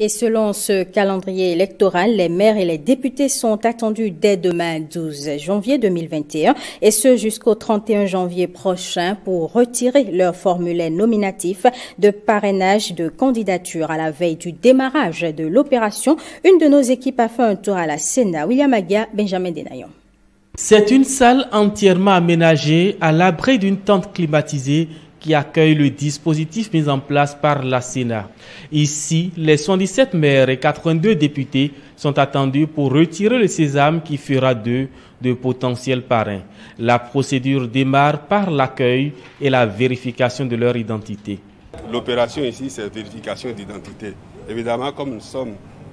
Et selon ce calendrier électoral, les maires et les députés sont attendus dès demain 12 janvier 2021 et ce jusqu'au 31 janvier prochain pour retirer leur formulaire nominatif de parrainage de candidature. À la veille du démarrage de l'opération, une de nos équipes a fait un tour à la Sénat. William Agia, Benjamin Denayon. C'est une salle entièrement aménagée à l'abri d'une tente climatisée qui accueille le dispositif mis en place par la Sénat. Ici, les 77 maires et 82 députés sont attendus pour retirer le sésame qui fera d'eux de potentiels parrains. La procédure démarre par l'accueil et la vérification de leur identité. L'opération ici, c'est vérification d'identité. Évidemment, comme nous sommes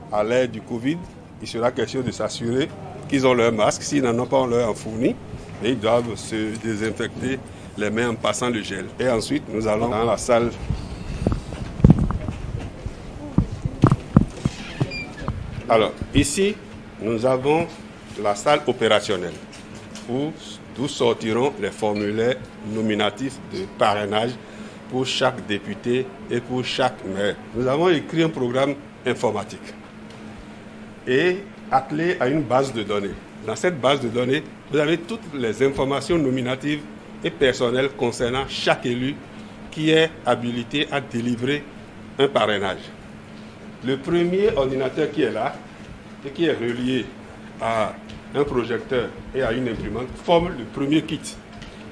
à l'ère du Covid, il sera question de s'assurer qu'ils ont leur masque. S'ils n'en ont pas, on leur en fournit. Et ils doivent se désinfecter les mains en passant le gel. Et ensuite, nous allons dans la salle. Alors, ici, nous avons la salle opérationnelle où nous sortirons les formulaires nominatifs de parrainage pour chaque député et pour chaque maire. Nous avons écrit un programme informatique et attelé à une base de données. Dans cette base de données, vous avez toutes les informations nominatives et personnelles concernant chaque élu qui est habilité à délivrer un parrainage. Le premier ordinateur qui est là et qui est relié à un projecteur et à une imprimante forme le premier kit.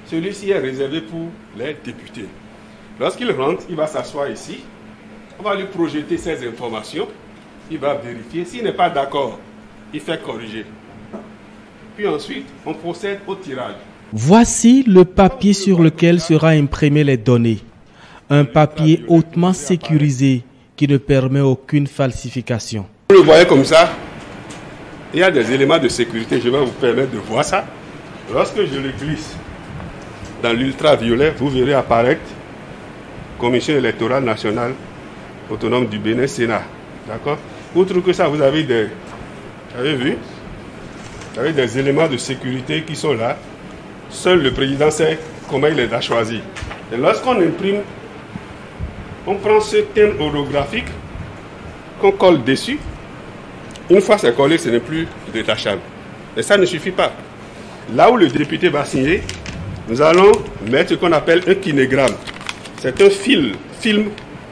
Celui-ci est réservé pour les députés. Lorsqu'il rentre, il va s'asseoir ici. On va lui projeter ces informations. Il va vérifier. S'il n'est pas d'accord, il fait corriger. Puis ensuite, on procède au tirage. Voici le papier sur lequel sera imprimé les données. Un papier hautement sécurisé qui ne permet aucune falsification. Vous le voyez comme ça, il y a des éléments de sécurité. Je vais vous permettre de voir ça. Lorsque je le glisse dans l'ultraviolet, vous verrez apparaître Commission électorale nationale autonome du Bénin, Sénat. D'accord? Outre que ça, vous avez des éléments de sécurité qui sont là. Seul le président sait comment il les a choisis. Et lorsqu'on imprime, on prend ce thème holographique qu'on colle dessus. Une fois c'est collé, ce n'est plus détachable. Et ça ne suffit pas. Là où le député va signer, nous allons mettre ce qu'on appelle un kinégramme. C'est un film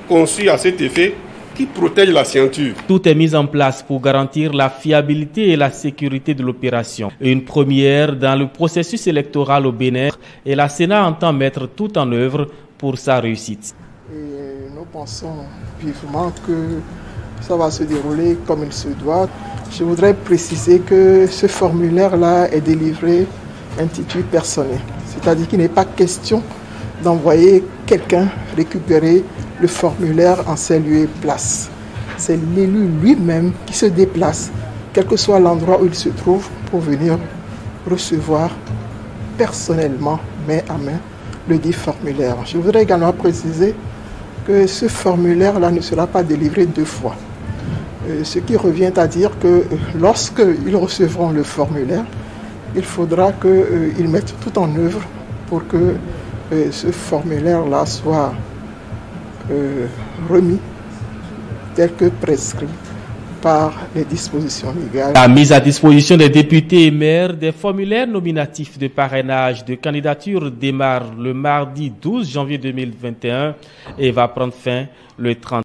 conçu à cet effet qui protège la ceinture. Tout est mis en place pour garantir la fiabilité et la sécurité de l'opération. Une première dans le processus électoral au Bénin et la Sénat entend mettre tout en œuvre pour sa réussite. Et nous pensons vivement que ça va se dérouler comme il se doit. Je voudrais préciser que ce formulaire-là est délivré intitulé personnel. C'est-à-dire qu'il n'est pas question d'envoyer quelqu'un récupérer le formulaire en ses lieux et places. C'est l'élu lui-même qui se déplace, quel que soit l'endroit où il se trouve, pour venir recevoir personnellement, main à main, le dit formulaire. Je voudrais également préciser que ce formulaire-là ne sera pas délivré deux fois. Ce qui revient à dire que lorsqu'ils recevront le formulaire, il faudra qu'ils mettent tout en œuvre pour que ce formulaire-là soit remis tel que prescrit par les dispositions légales. La mise à disposition des députés et maires des formulaires nominatifs de parrainage de candidature démarre le mardi 12 janvier 2021 et va prendre fin le 30.